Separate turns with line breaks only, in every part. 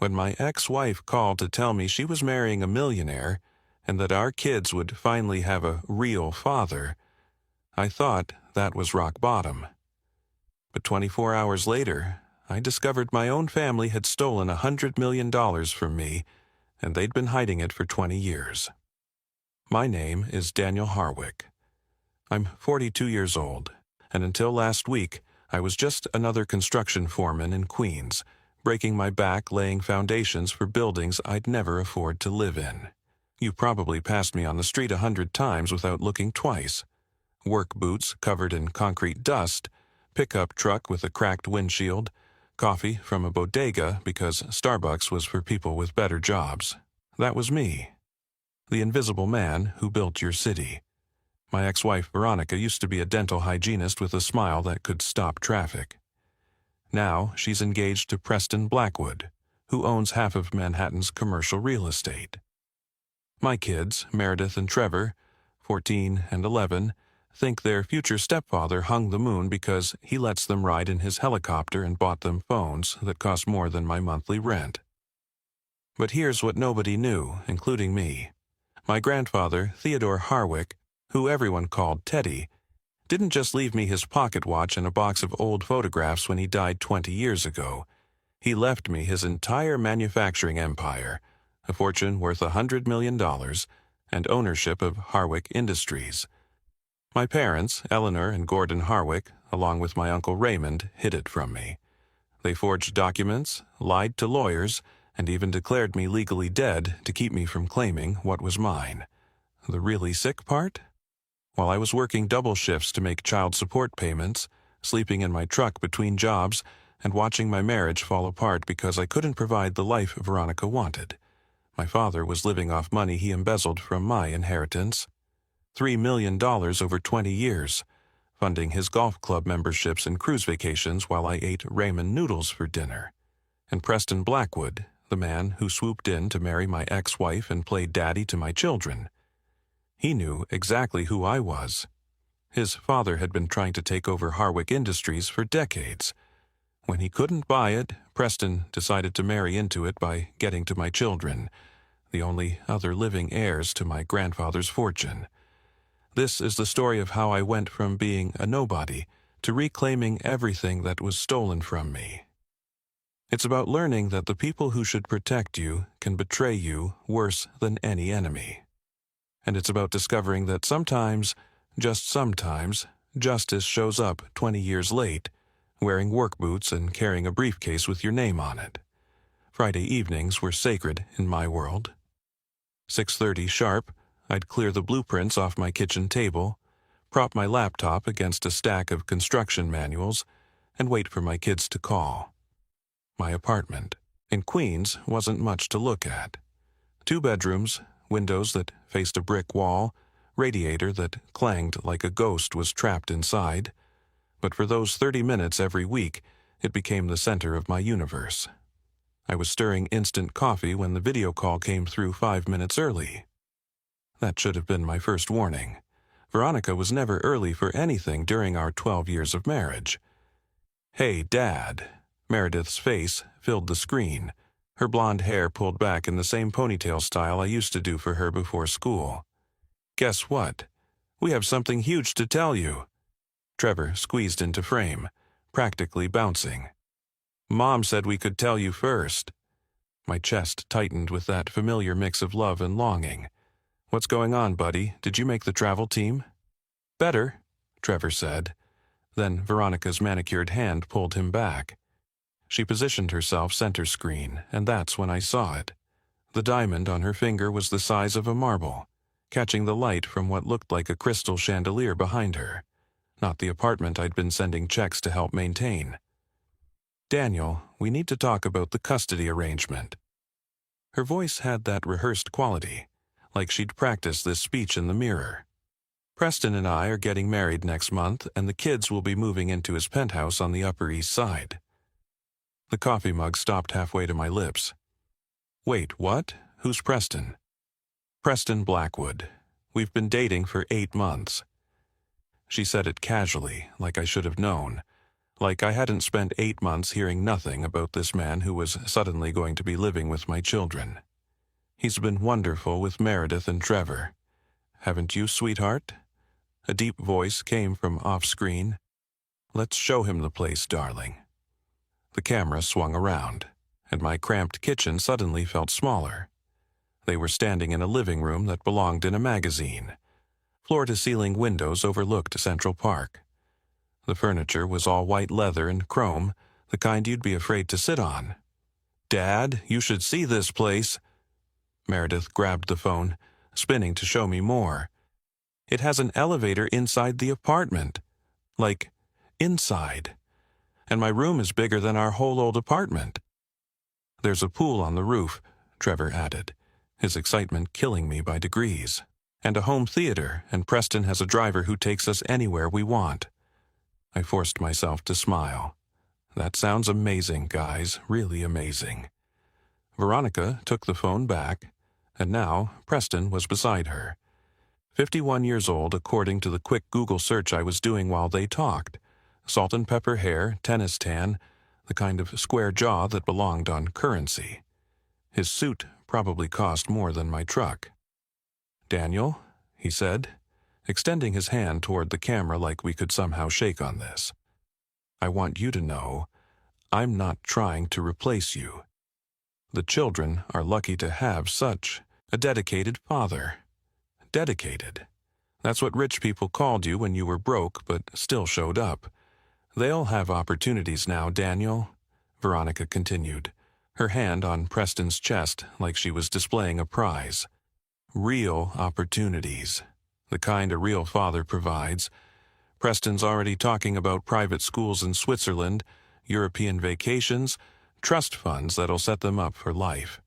When my ex-wife called to tell me she was marrying a millionaire and that our kids would finally have a real father, I thought that was rock bottom. But 24 hours later, I discovered my own family had stolen $100 million from me, and they'd been hiding it for 20 years. My name is Daniel Harwick. I'm 42 years old, and until last week, I was just another construction foreman in Queens, breaking my back laying foundations for buildings I'd never afford to live in. You probably passed me on the street 100 times without looking twice. Work boots covered in concrete dust, pickup truck with a cracked windshield, coffee from a bodega because Starbucks was for people with better jobs. That was me. The invisible man who built your city. My ex-wife Veronica used to be a dental hygienist with a smile that could stop traffic. Now she's engaged to Preston Blackwood, who owns half of Manhattan's commercial real estate. My kids, Meredith and Trevor, 14 and 11, think their future stepfather hung the moon because he lets them ride in his helicopter and bought them phones that cost more than my monthly rent. But here's what nobody knew, including me. My grandfather, Theodore Harwick, who everyone called Teddy, didn't just leave me his pocket watch and a box of old photographs when he died 20 years ago. He left me his entire manufacturing empire, a fortune worth $100 million, and ownership of Harwick Industries. My parents, Eleanor and Gordon Harwick, along with my uncle Raymond, hid it from me. They forged documents, lied to lawyers, and even declared me legally dead to keep me from claiming what was mine. The really sick part? While I was working double shifts to make child support payments, sleeping in my truck between jobs, and watching my marriage fall apart because I couldn't provide the life Veronica wanted, my father was living off money he embezzled from my inheritance. $3 million over 20 years, funding his golf club memberships and cruise vacations while I ate ramen noodles for dinner. And Preston Blackwood, the man who swooped in to marry my ex-wife and play daddy to my children. He knew exactly who I was. His father had been trying to take over Harwick Industries for decades. When he couldn't buy it, Preston decided to marry into it by getting to my children, the only other living heirs to my grandfather's fortune. This is the story of how I went from being a nobody to reclaiming everything that was stolen from me. It's about learning that the people who should protect you can betray you worse than any enemy. And it's about discovering that sometimes, just sometimes, justice shows up 20 years late, wearing work boots and carrying a briefcase with your name on it. Friday evenings were sacred in my world. 6:30 sharp, I'd clear the blueprints off my kitchen table, prop my laptop against a stack of construction manuals, and wait for my kids to call. My apartment in Queens wasn't much to look at. 2 bedrooms, windows that faced a brick wall, radiator that clanged like a ghost was trapped inside. But for those 30 minutes every week, it became the center of my universe. I was stirring instant coffee when the video call came through 5 minutes early. That should have been my first warning. Veronica was never early for anything during our 12 years of marriage. "Hey, Dad." Meredith's face filled the screen, her blonde hair pulled back in the same ponytail style I used to do for her before school. "Guess what? We have something huge to tell you." Trevor squeezed into frame, practically bouncing. "Mom said we could tell you first." My chest tightened with that familiar mix of love and longing. "What's going on, buddy? Did you make the travel team?" "Better," Trevor said. Then Veronica's manicured hand pulled him back. She positioned herself center screen, and that's when I saw it. The diamond on her finger was the size of a marble, catching the light from what looked like a crystal chandelier behind her, not the apartment I'd been sending checks to help maintain. "Daniel, we need to talk about the custody arrangement." Her voice had that rehearsed quality, like she'd practiced this speech in the mirror. "Preston and I are getting married next month, and the kids will be moving into his penthouse on the Upper East Side." The coffee mug stopped halfway to my lips. "Wait, what? Who's Preston?" "Preston Blackwood. We've been dating for 8 months." She said it casually, like I should have known, Like I hadn't spent 8 months hearing nothing about this man who was suddenly going to be living with my children. He's been wonderful with Meredith and Trevor. Haven't you, sweetheart? A deep voice came from off-screen. Let's show him the place, darling. The camera swung around, and my cramped kitchen suddenly felt smaller. They were standing in a living room that belonged in a magazine. Floor-to-ceiling windows overlooked Central Park. The furniture was all white leather and chrome, the kind you'd be afraid to sit on. "Dad, you should see this place." Meredith grabbed the phone, spinning to show me more. "It has an elevator inside the apartment. Like, inside. And my room is bigger than our whole old apartment." "There's a pool on the roof," Trevor added, his excitement killing me by degrees. "And a home theater, and Preston has a driver who takes us anywhere we want." I forced myself to smile. That sounds amazing, guys, really amazing. Veronica took the phone back, and now Preston was beside her. 51 years old according to the quick Google search I was doing while they talked. Salt and pepper hair, tennis tan, the kind of square jaw that belonged on Currency. His suit probably cost more than my truck. "Daniel," he said, extending his hand toward the camera like we could somehow shake on this. "I want you to know I'm not trying to replace you. The children are lucky to have such a dedicated father. Dedicated. That's what rich people called you when you were broke but still showed up. They'll have opportunities now, Daniel," Veronica continued, her hand on Preston's chest like she was displaying a prize. "Real opportunities. The kind a real father provides. Preston's already talking about private schools in Switzerland, European vacations, trust funds that'll set them up for life."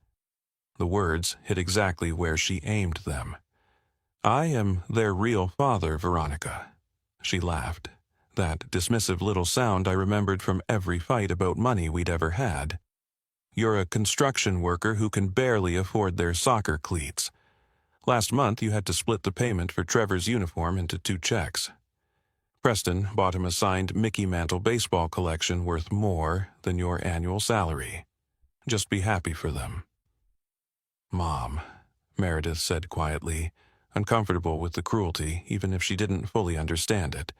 The words hit exactly where she aimed them. "I am their real father, Veronica." She laughed, that dismissive little sound I remembered from every fight about money we'd ever had. "You're a construction worker who can barely afford their soccer cleats. Last month you had to split the payment for Trevor's uniform into 2 checks. Preston bought him a signed Mickey Mantle baseball collection worth more than your annual salary. Just be happy for them." "Mom," Meredith said quietly, uncomfortable with the cruelty even if she didn't fully understand it.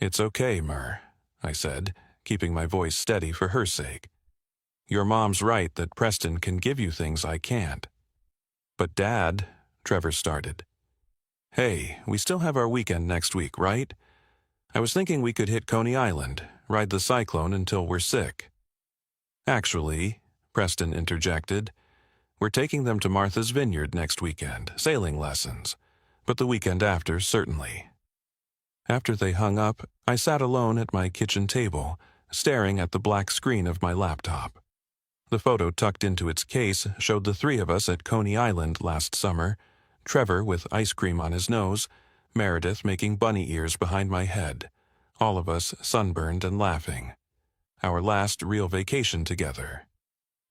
"It's okay, Mer," I said, keeping my voice steady for her sake. "Your mom's right that Preston can give you things I can't." "But Dad," Trevor started. "Hey, we still have our weekend next week, right? I was thinking we could hit Coney Island, ride the cyclone until we're sick." "Actually," Preston interjected, "we're taking them to Martha's Vineyard next weekend, sailing lessons, but the weekend after, certainly." After they hung up, I sat alone at my kitchen table, staring at the black screen of my laptop. The photo tucked into its case showed the 3 of us at Coney Island last summer, Trevor with ice cream on his nose, Meredith making bunny ears behind my head, all of us sunburned and laughing. Our last real vacation together.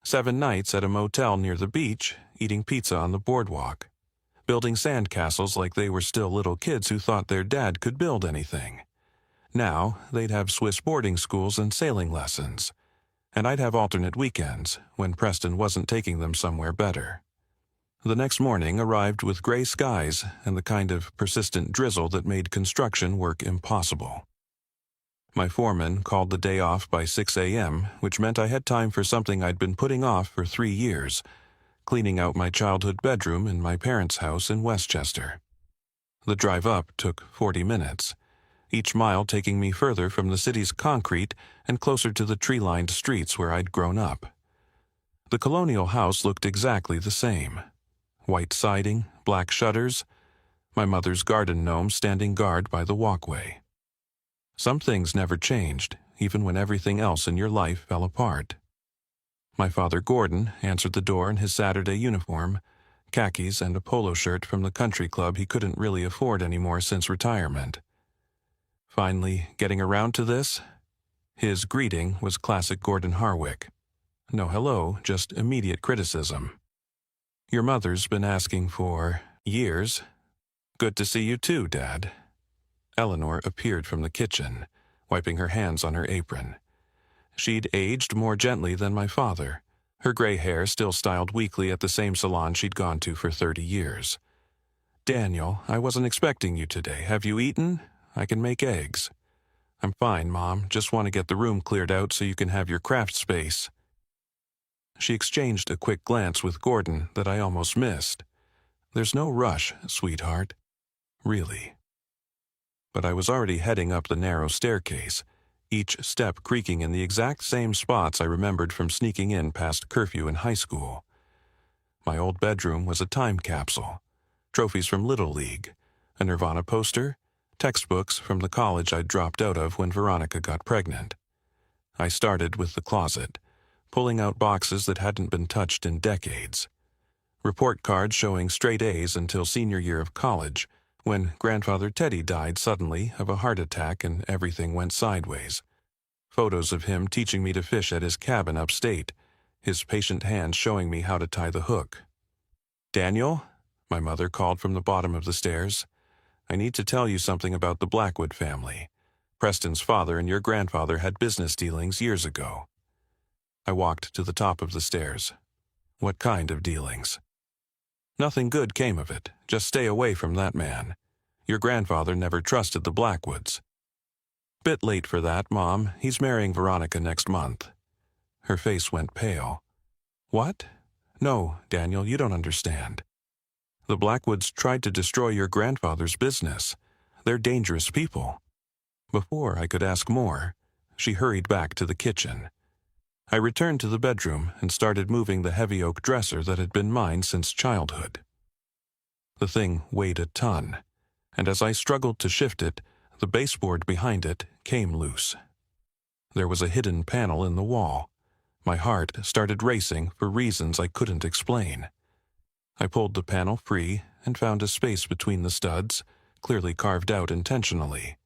7 nights at a motel near the beach, eating pizza on the boardwalk. Building sandcastles like they were still little kids who thought their dad could build anything. Now, they'd have Swiss boarding schools and sailing lessons. And I'd have alternate weekends, when Preston wasn't taking them somewhere better. The next morning arrived with gray skies and the kind of persistent drizzle that made construction work impossible. My foreman called the day off by 6 a.m., which meant I had time for something I'd been putting off for 3 years, cleaning out my childhood bedroom in my parents' house in Westchester. The drive up took 40 minutes, each mile taking me further from the city's concrete and closer to the tree-lined streets where I'd grown up. The colonial house looked exactly the same. White siding, black shutters, my mother's garden gnome standing guard by the walkway. Some things never changed, even when everything else in your life fell apart. My father Gordon answered the door in his Saturday uniform, khakis and a polo shirt from the country club he couldn't really afford anymore since retirement. Finally, getting around to this, his greeting was classic Gordon Harwick. No hello, just immediate criticism. "Your mother's been asking for years. Good to see you too, Dad." Eleanor appeared from the kitchen, wiping her hands on her apron. She'd aged more gently than my father, her gray hair still styled weekly at the same salon she'd gone to for 30 years. "Daniel, I wasn't expecting you today. Have you eaten? I can make eggs." "I'm fine, Mom. Just want to get the room cleared out so you can have your craft space." She exchanged a quick glance with Gordon that I almost missed. "There's no rush, sweetheart." Really. But I was already heading up the narrow staircase, each step creaking in the exact same spots I remembered from sneaking in past curfew in high school. My old bedroom was a time capsule. Trophies from Little League, a Nirvana poster, textbooks from the college I'd dropped out of when Veronica got pregnant. I started with the closet, pulling out boxes that hadn't been touched in decades. Report cards showing straight A's until senior year of college, when Grandfather Teddy died suddenly of a heart attack and everything went sideways. Photos of him teaching me to fish at his cabin upstate, his patient hands showing me how to tie the hook. "Daniel?" my mother called from the bottom of the stairs. "I need to tell you something about the Blackwood family. Preston's father and your grandfather had business dealings years ago." I walked to the top of the stairs. "What kind of dealings?" "Nothing good came of it. Just stay away from that man. Your grandfather never trusted the Blackwoods." "Bit late for that, Mom. He's marrying Veronica next month." Her face went pale. "What? No, Daniel, you don't understand. The Blackwoods tried to destroy your grandfather's business. They're dangerous people." Before I could ask more, she hurried back to the kitchen. I returned to the bedroom and started moving the heavy oak dresser that had been mine since childhood. The thing weighed a ton, and as I struggled to shift it, the baseboard behind it came loose. There was a hidden panel in the wall. My heart started racing for reasons I couldn't explain. I pulled the panel free and found a space between the studs, clearly carved out intentionally.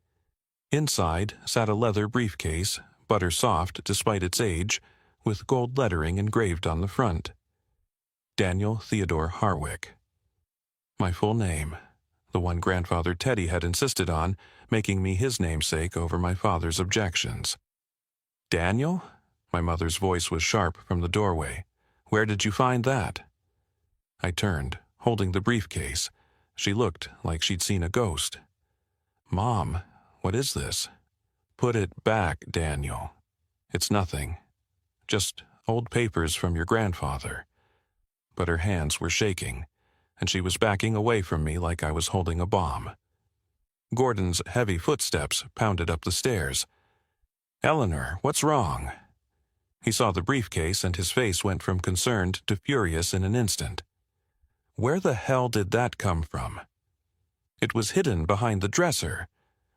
Inside sat a leather briefcase, butter soft despite its age, with gold lettering engraved on the front. Daniel Theodore Harwick. My full name, the one Grandfather Teddy had insisted on, making me his namesake over my father's objections. "Daniel?" My mother's voice was sharp from the doorway. "Where did you find that?" I turned, holding the briefcase. She looked like she'd seen a ghost. "Mom, what is this?" "Put it back, Daniel. It's nothing. Just old papers from your grandfather." But her hands were shaking, and she was backing away from me like I was holding a bomb. Gordon's heavy footsteps pounded up the stairs. "Eleanor, what's wrong?" He saw the briefcase and his face went from concerned to furious in an instant. "Where the hell did that come from?" "It was hidden behind the dresser,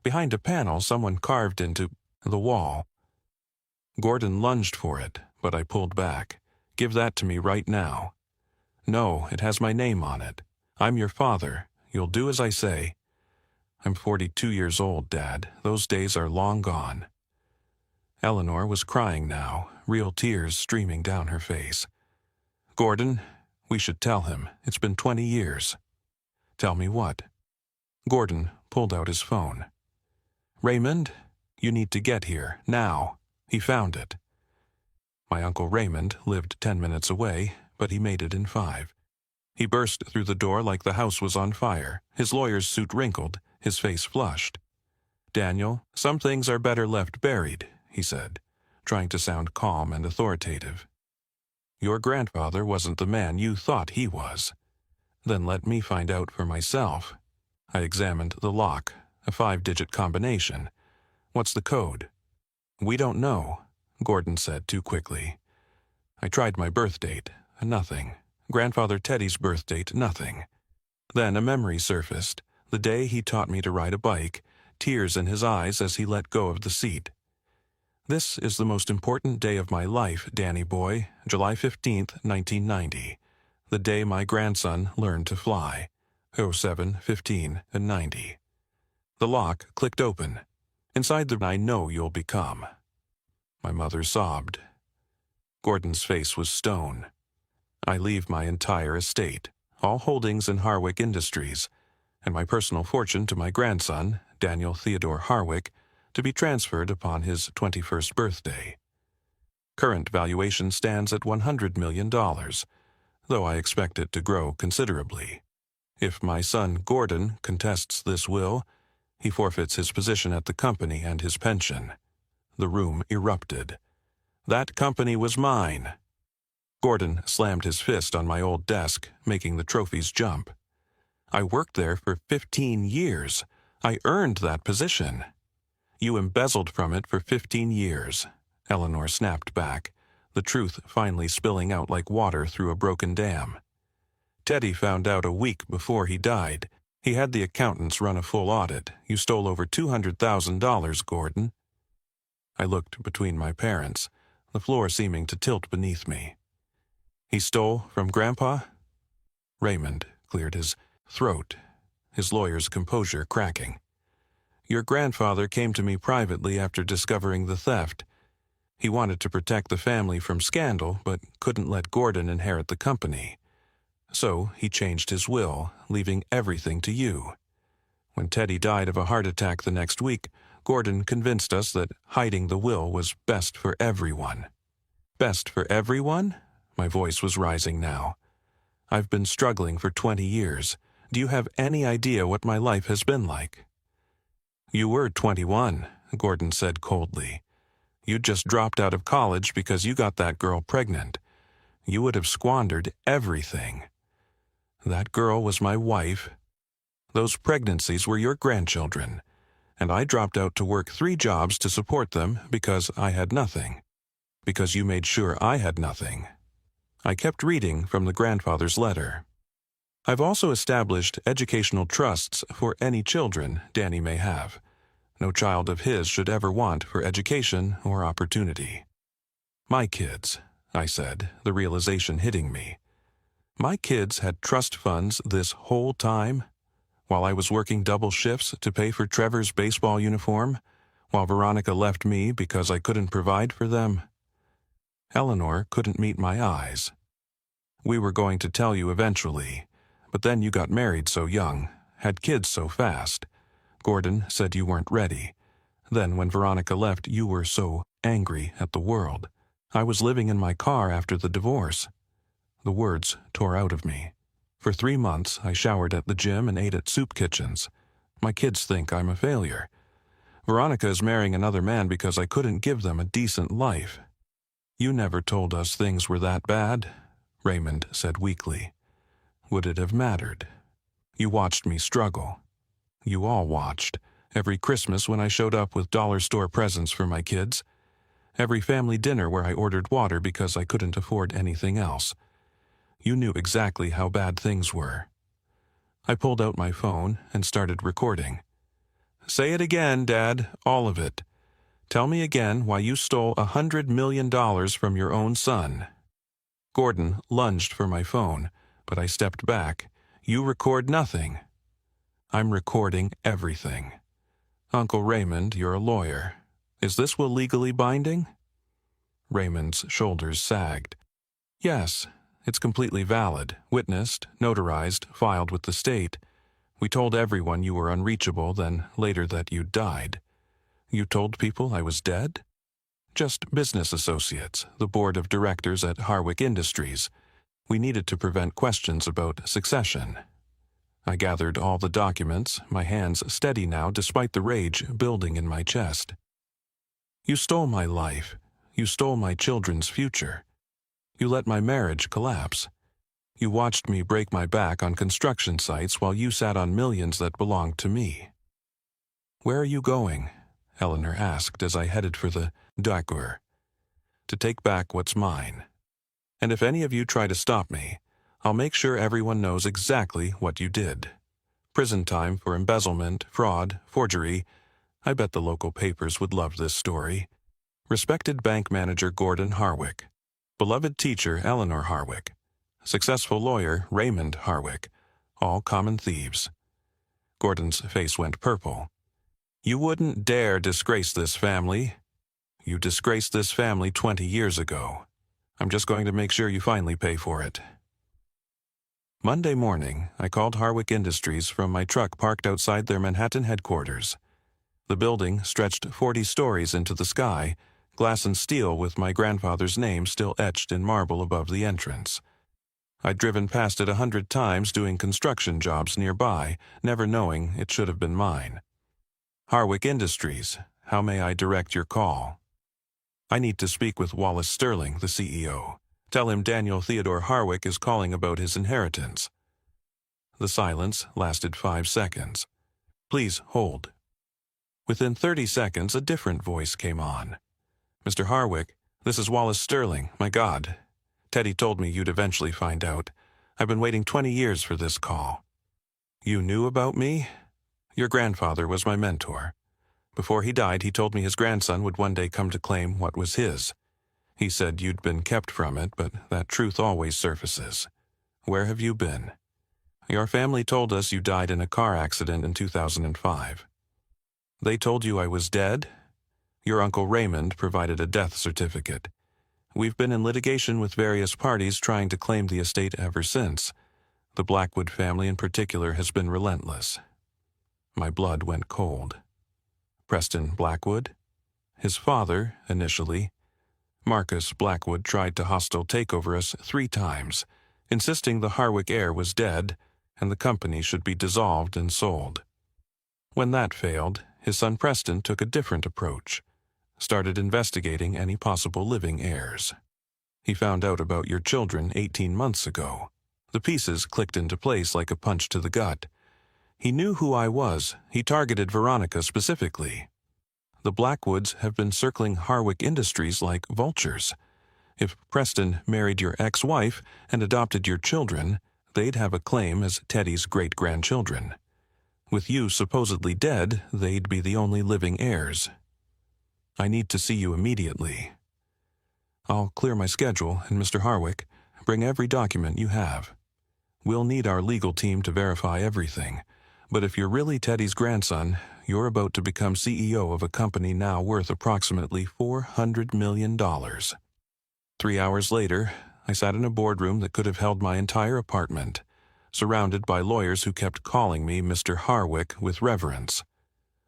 behind a panel someone carved into the wall." Gordon lunged for it, but I pulled back. "Give that to me right now." "No, it has my name on it. I'm your father. You'll do as I say." "I'm 42 years old, Dad. Those days are long gone." Eleanor was crying now, real tears streaming down her face. "Gordon, we should tell him. It's been 20 years. "Tell me what?" Gordon pulled out his phone. "Raymond, you need to get here, now. He found it." My Uncle Raymond lived 10 minutes away, but he made it in 5. He burst through the door like the house was on fire, his lawyer's suit wrinkled, his face flushed. "Daniel, some things are better left buried," he said, trying to sound calm and authoritative. "Your grandfather wasn't the man you thought he was." "Then let me find out for myself." I examined the lock, a 5-digit combination. "What's the code?" "We don't know," Gordon said too quickly. I tried my birth date. Nothing. Grandfather Teddy's birth date, nothing. Then a memory surfaced, the day he taught me to ride a bike, tears in his eyes as he let go of the seat. "This is the most important day of my life, Danny boy, July 15th, 1990, the day my grandson learned to fly, 07, 15, and 90. The lock clicked open. Inside the I know you'll become." My mother sobbed. Gordon's face was stone. "I leave my entire estate, all holdings in Harwick Industries, and my personal fortune to my grandson, Daniel Theodore Harwick, to be transferred upon his 21st birthday. Current valuation stands at $100 million, though I expect it to grow considerably. If my son Gordon contests this will, he forfeits his position at the company and his pension. The room erupted. That company was mine. Gordon slammed his fist on my old desk, making the trophies jump. I worked there for 15 years. I earned that position. You embezzled from it for 15 years, Eleanor snapped back, the truth finally spilling out like water through a broken dam. Teddy found out a week before he died. He had the accountants run a full audit. You stole over $200,000, Gordon. I looked between my parents, the floor seeming to tilt beneath me. He stole from Grandpa? Raymond cleared his throat, his lawyer's composure cracking. Your grandfather came to me privately after discovering the theft. He wanted to protect the family from scandal, but couldn't let Gordon inherit the company. So he changed his will, leaving everything to you. When Teddy died of a heart attack the next week, Gordon convinced us that hiding the will was best for everyone. Best for everyone? My voice was rising now. I've been struggling for 20 years. Do you have any idea what my life has been like? You were 21, Gordon said coldly. You'd just dropped out of college because you got that girl pregnant. You would have squandered everything. That girl was my wife. Those pregnancies were your grandchildren, and I dropped out to work 3 jobs to support them because I had nothing. Because you made sure I had nothing. I kept reading from the grandfather's letter. I've also established educational trusts for any children Danny may have. No child of his should ever want for education or opportunity. My kids, I said, the realization hitting me. My kids had trust funds this whole time, while I was working double shifts to pay for Trevor's baseball uniform, while Veronica left me because I couldn't provide for them. Eleanor couldn't meet my eyes. We were going to tell you eventually, but then you got married so young, had kids so fast. Gordon said you weren't ready. Then when Veronica left, you were so angry at the world. I was living in my car after the divorce. The words tore out of me. For 3 months, I showered at the gym and ate at soup kitchens. My kids think I'm a failure. Veronica is marrying another man because I couldn't give them a decent life. You never told us things were that bad, Raymond said weakly. Would it have mattered? You watched me struggle. You all watched. Every Christmas when I showed up with dollar store presents for my kids. Every family dinner where I ordered water because I couldn't afford anything else. You knew exactly how bad things were. I pulled out my phone and started recording. Say it again, Dad, all of it. Tell me again why you stole $100 million from your own son. Gordon lunged for my phone, but I stepped back. You record nothing. I'm recording everything. Uncle Raymond, you're a lawyer. Is this will legally binding? Raymond's shoulders sagged. Yes, it's completely valid, witnessed, notarized, filed with the state. We told everyone you were unreachable, then later that you died. You told people I was dead? Just business associates, the board of directors at Harwick Industries. We needed to prevent questions about succession. I gathered all the documents, my hands steady now despite the rage building in my chest. You stole my life. You stole my children's future. You let my marriage collapse. You watched me break my back on construction sites while you sat on millions that belonged to me. Where are you going? Eleanor asked as I headed for the Dagur. To take back what's mine. And if any of you try to stop me, I'll make sure everyone knows exactly what you did. Prison time for embezzlement, fraud, forgery. I bet the local papers would love this story. Respected bank manager Gordon Harwick. Beloved teacher Eleanor Harwick. Successful lawyer Raymond Harwick. All common thieves. Gordon's face went purple. You wouldn't dare disgrace this family. You disgraced this family 20 years ago. I'm just going to make sure you finally pay for it. Monday morning, I called Harwick Industries from my truck parked outside their Manhattan headquarters. The building stretched 40 stories into the sky, glass and steel with my grandfather's name still etched in marble above the entrance. I'd driven past it 100 times doing construction jobs nearby, never knowing it should have been mine. Harwick Industries, how may I direct your call? I need to speak with Wallace Sterling, the CEO. Tell him Daniel Theodore Harwick is calling about his inheritance. The silence lasted 5 seconds. Please hold. Within 30 seconds, a different voice came on. Mr. Harwick, this is Wallace Sterling. My God. Teddy told me you'd eventually find out. I've been waiting 20 years for this call. You knew about me? Your grandfather was my mentor. Before he died, he told me his grandson would one day come to claim what was his. He said you'd been kept from it, but that truth always surfaces. Where have you been? Your family told us you died in a car accident in 2005. They told you I was dead? Your Uncle Raymond provided a death certificate. We've been in litigation with various parties trying to claim the estate ever since. The Blackwood family in particular has been relentless. My blood went cold. Preston Blackwood? His father, initially. Marcus Blackwood tried to hostile take over us 3 times, insisting the Harwick heir was dead and the company should be dissolved and sold. When that failed, his son Preston took a different approach, started investigating any possible living heirs. He found out about your children 18 months ago. The pieces clicked into place like a punch to the gut. He knew who I was. He targeted Veronica specifically. The Blackwoods have been circling Harwick Industries like vultures. If Preston married your ex-wife and adopted your children, they'd have a claim as Teddy's great-grandchildren. With you supposedly dead, they'd be the only living heirs. I need to see you immediately. I'll clear my schedule, and Mr. Harwick, bring every document you have. We'll need our legal team to verify everything, but if you're really Teddy's grandson, you're about to become CEO of a company now worth approximately $400 million. 3 hours later, I sat in a boardroom that could have held my entire apartment, surrounded by lawyers who kept calling me Mr. Harwick with reverence.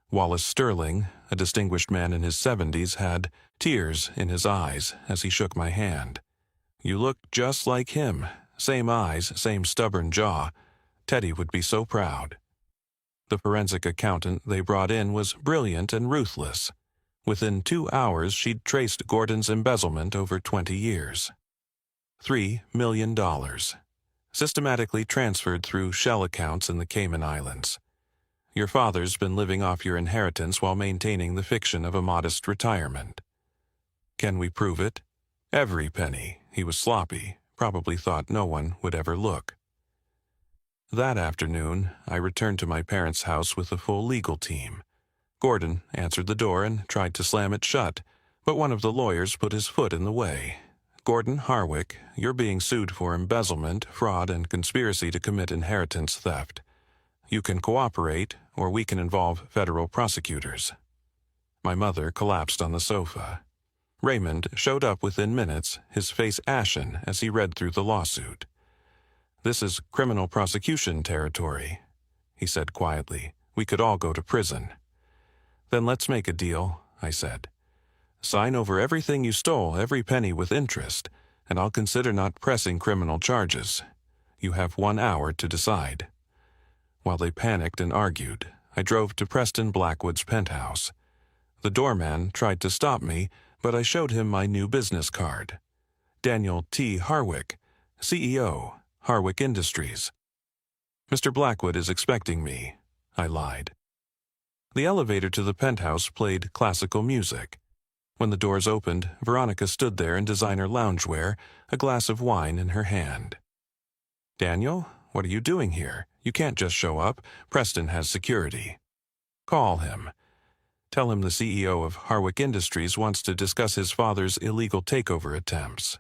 Wallace Sterling, a distinguished man in his 70s, had tears in his eyes as he shook my hand. You look just like him. Same eyes, same stubborn jaw. Teddy would be so proud. The forensic accountant they brought in was brilliant and ruthless. Within 2 hours, she'd traced Gordon's embezzlement over 20 years. $3 million. Systematically transferred through shell accounts in the Cayman Islands. Your father's been living off your inheritance while maintaining the fiction of a modest retirement. Can we prove it? Every penny. He was sloppy, probably thought no one would ever look. That afternoon, I returned to my parents' house with a full legal team. Gordon answered the door and tried to slam it shut, but one of the lawyers put his foot in the way. Gordon Harwick, you're being sued for embezzlement, fraud, and conspiracy to commit inheritance theft. You can cooperate, or we can involve federal prosecutors. My mother collapsed on the sofa. Raymond showed up within minutes, his face ashen as he read through the lawsuit. This is criminal prosecution territory, he said quietly. We could all go to prison. Then let's make a deal, I said. Sign over everything you stole, every penny with interest, and I'll consider not pressing criminal charges. You have 1 hour to decide. While they panicked and argued, I drove to Preston Blackwood's penthouse. The doorman tried to stop me, but I showed him my new business card. Daniel T. Harwick, CEO, Harwick Industries. Mr. Blackwood is expecting me, I lied. The elevator to the penthouse played classical music. When the doors opened, Veronica stood there in designer loungewear, a glass of wine in her hand. Daniel, what are you doing here? You can't just show up. Preston has security. Call him. Tell him the CEO of Harwick Industries wants to discuss his father's illegal takeover attempts.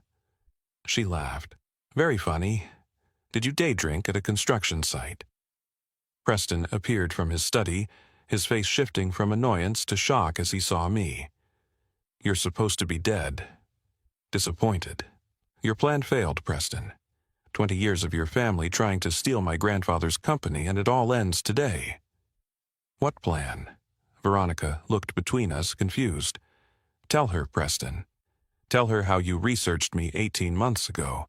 She laughed. Very funny. Did you day drink at a construction site? Preston appeared from his study, his face shifting from annoyance to shock as he saw me. You're supposed to be dead. Disappointed. Your plan failed, Preston. 20 years of your family trying to steal my grandfather's company, and it all ends today. What plan? Veronica looked between us, confused. Tell her, Preston. Tell her how you researched me 18 months ago.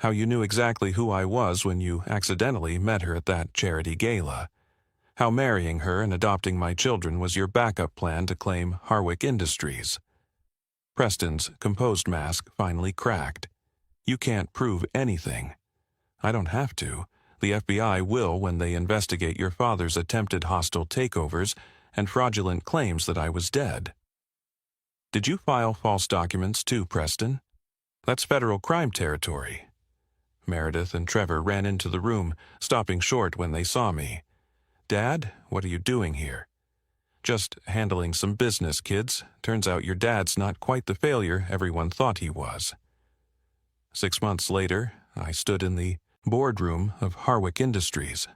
How you knew exactly who I was when you accidentally met her at that charity gala. How marrying her and adopting my children was your backup plan to claim Harwick Industries. Preston's composed mask finally cracked. You can't prove anything. I don't have to. The FBI will when they investigate your father's attempted hostile takeovers and fraudulent claims that I was dead. Did you file false documents too, Preston? That's federal crime territory. Meredith and Trevor ran into the room, stopping short when they saw me. Dad, what are you doing here? Just handling some business, kids. Turns out your dad's not quite the failure everyone thought he was. 6 months later, I stood in the boardroom of Harwick Industries,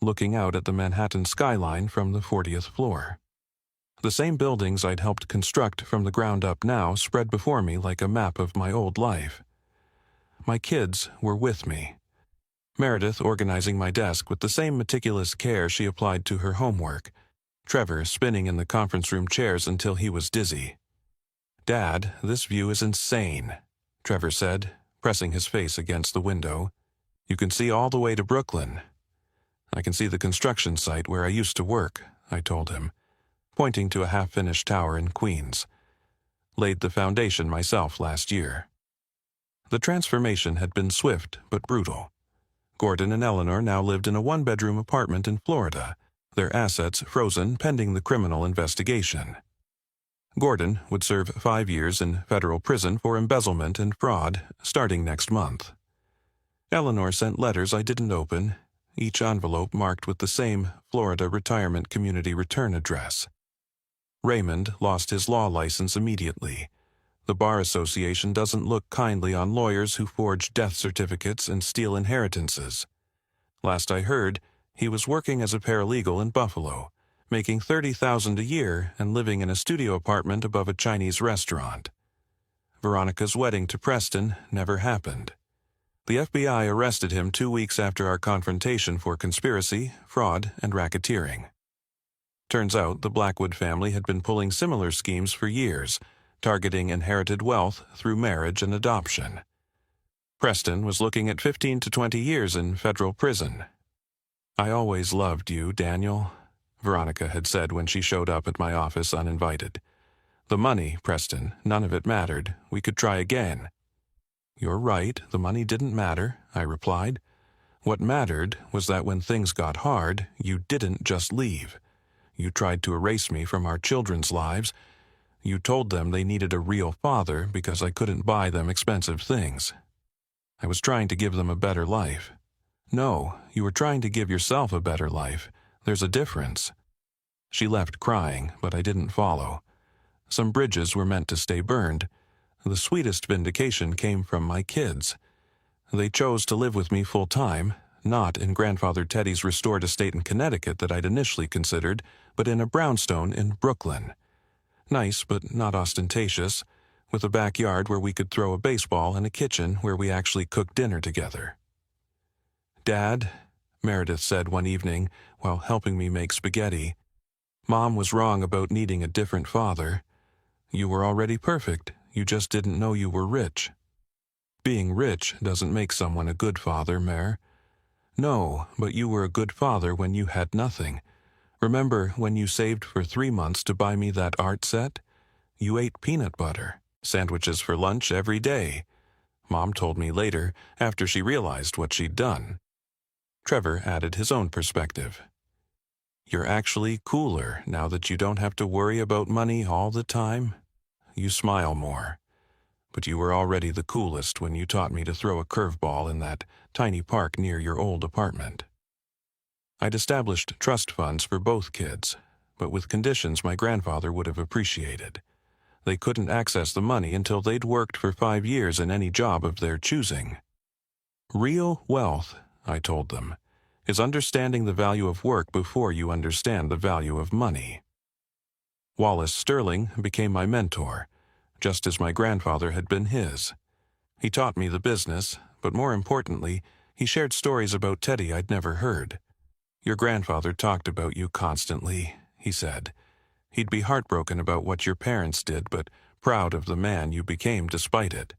looking out at the Manhattan skyline from the 40th floor. The same buildings I'd helped construct from the ground up now spread before me like a map of my old life. My kids were with me. Meredith organizing my desk with the same meticulous care she applied to her homework. Trevor spinning in the conference room chairs until he was dizzy. Dad, this view is insane, Trevor said, pressing his face against the window. You can see all the way to Brooklyn. I can see the construction site where I used to work, I told him, pointing to a half-finished tower in Queens. Laid the foundation myself last year. The transformation had been swift but brutal. Gordon and Eleanor now lived in a one-bedroom apartment in Florida, their assets frozen pending the criminal investigation. Gordon would serve 5 years in federal prison for embezzlement and fraud starting next month. Eleanor sent letters I didn't open, each envelope marked with the same Florida Retirement Community return address. Raymond lost his law license immediately. The Bar Association doesn't look kindly on lawyers who forge death certificates and steal inheritances. Last I heard, he was working as a paralegal in Buffalo, making $30,000 a year and living in a studio apartment above a Chinese restaurant. Veronica's wedding to Preston never happened. The FBI arrested him 2 weeks after our confrontation for conspiracy, fraud, and racketeering. Turns out the Blackwood family had been pulling similar schemes for years, targeting inherited wealth through marriage and adoption. Preston was looking at 15 to 20 years in federal prison. I always loved you, Daniel, Veronica had said when she showed up at my office uninvited. The money, Preston, none of it mattered. We could try again. You're right, the money didn't matter, I replied. What mattered was that when things got hard, you didn't just leave. You tried to erase me from our children's lives. You told them they needed a real father because I couldn't buy them expensive things. I was trying to give them a better life. No, you were trying to give yourself a better life. There's a difference. She left crying, but I didn't follow. Some bridges were meant to stay burned. The sweetest vindication came from my kids. They chose to live with me full-time, not in Grandfather Teddy's restored estate in Connecticut that I'd initially considered, but in a brownstone in Brooklyn. Nice, but not ostentatious, with a backyard where we could throw a baseball and a kitchen where we actually cooked dinner together. Dad, Meredith said one evening while helping me make spaghetti, Mom was wrong about needing a different father. You were already perfect, you just didn't know you were rich. Being rich doesn't make someone a good father, Mare. No, but you were a good father when you had nothing. Remember when you saved for 3 months to buy me that art set? You ate peanut butter, sandwiches for lunch every day. Mom told me later, after she realized what she'd done. Trevor added his own perspective. You're actually cooler now that you don't have to worry about money all the time. You smile more. But you were already the coolest when you taught me to throw a curveball in that tiny park near your old apartment. I'd established trust funds for both kids, but with conditions my grandfather would have appreciated. They couldn't access the money until they'd worked for 5 years in any job of their choosing. Real wealth, I told them, is understanding the value of work before you understand the value of money. Wallace Sterling became my mentor, just as my grandfather had been his. He taught me the business, but more importantly, he shared stories about Teddy I'd never heard. Your grandfather talked about you constantly, he said. He'd be heartbroken about what your parents did, but proud of the man you became despite it.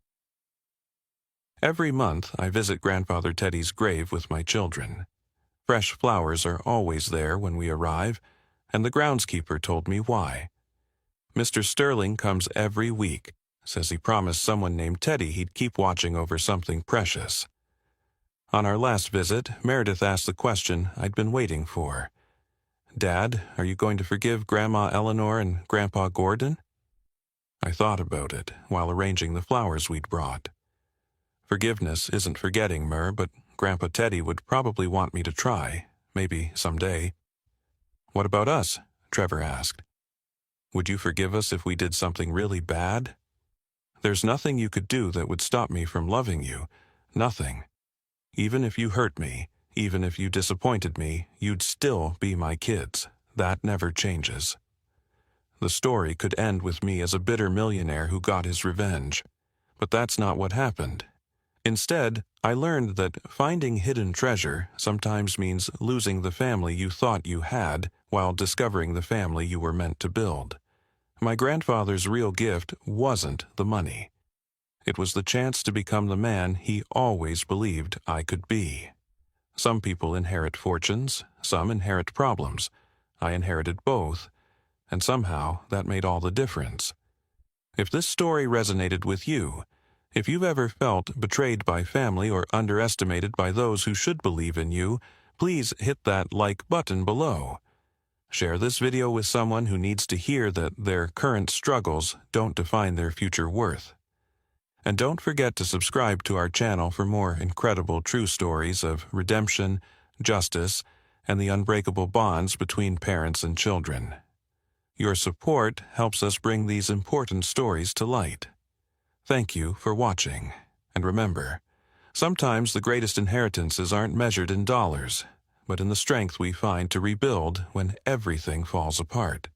Every month, I visit Grandfather Teddy's grave with my children. Fresh flowers are always there when we arrive, and the groundskeeper told me why. Mr. Sterling comes every week, says he promised someone named Teddy he'd keep watching over something precious. On our last visit, Meredith asked the question I'd been waiting for. "Dad, are you going to forgive Grandma Eleanor and Grandpa Gordon?" I thought about it while arranging the flowers we'd brought. Forgiveness isn't forgetting, Mer, but Grandpa Teddy would probably want me to try, maybe someday. "What about us?" Trevor asked. "Would you forgive us if we did something really bad?" "There's nothing you could do that would stop me from loving you. Nothing. Even if you hurt me, even if you disappointed me, you'd still be my kids. That never changes." The story could end with me as a bitter millionaire who got his revenge. But that's not what happened. Instead, I learned that finding hidden treasure sometimes means losing the family you thought you had while discovering the family you were meant to build. My grandfather's real gift wasn't the money. It was the chance to become the man he always believed I could be. Some people inherit fortunes, some inherit problems. I inherited both, and somehow that made all the difference. If this story resonated with you, if you've ever felt betrayed by family or underestimated by those who should believe in you, please hit that like button below. Share this video with someone who needs to hear that their current struggles don't define their future worth. And don't forget to subscribe to our channel for more incredible true stories of redemption, justice, and the unbreakable bonds between parents and children. Your support helps us bring these important stories to light. Thank you for watching. And remember, sometimes the greatest inheritances aren't measured in dollars, but in the strength we find to rebuild when everything falls apart.